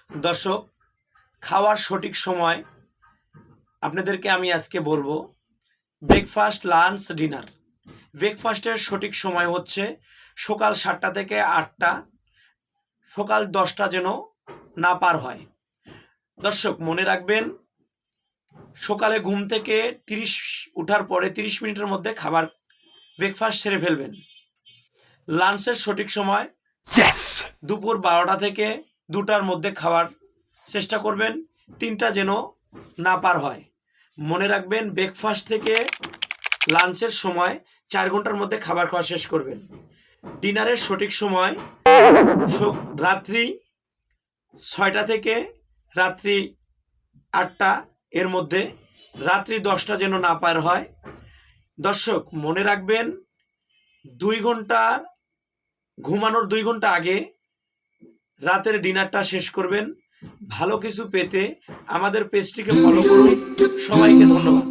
দর্শক, খাওয়ার সঠিক সময় আপনাদেরকে আমি আজকে বলবো। Breakfast, lunch, dinner. ব্রেকফাস্টের সঠিক সময় হচ্ছে সকাল 7টা থেকে 8টা, সকাল 10টা যেন না পার হয়। দর্শক মনে রাখবেন, সকালে ঘুম থেকে উঠার পরে 30 মিনিটের মধ্যে খাবার ব্রেকফাস্ট সেরে ফেলবেন। লাঞ্চের সঠিক সময় দুপুর 12টা থেকে 2টার মধ্যে খাওয়ার চেষ্টা করবেন, 3টা যেন না পার হয়। মনে রাখবেন, ব্রেকফাস্ট থেকে লাঞ্চের সময় 4 ঘন্টার মধ্যে খাবার খাওয়া শেষ করবেন। ডিনারের সঠিক সময় রাত্রি 6টা থেকে রাত্রি 8টা, এর মধ্যে রাত্রি 10টা যেন না পার হয়। দর্শক মনে রাখবেন, 2 ঘন্টা ঘুমানোর 2 ঘন্টা আগে রাতের ডিনারটা শেষ করবেন। ভালো কিছু পেতে আমাদের পেজটিকে ফলো করুন। সবাইকে ধন্যবাদ।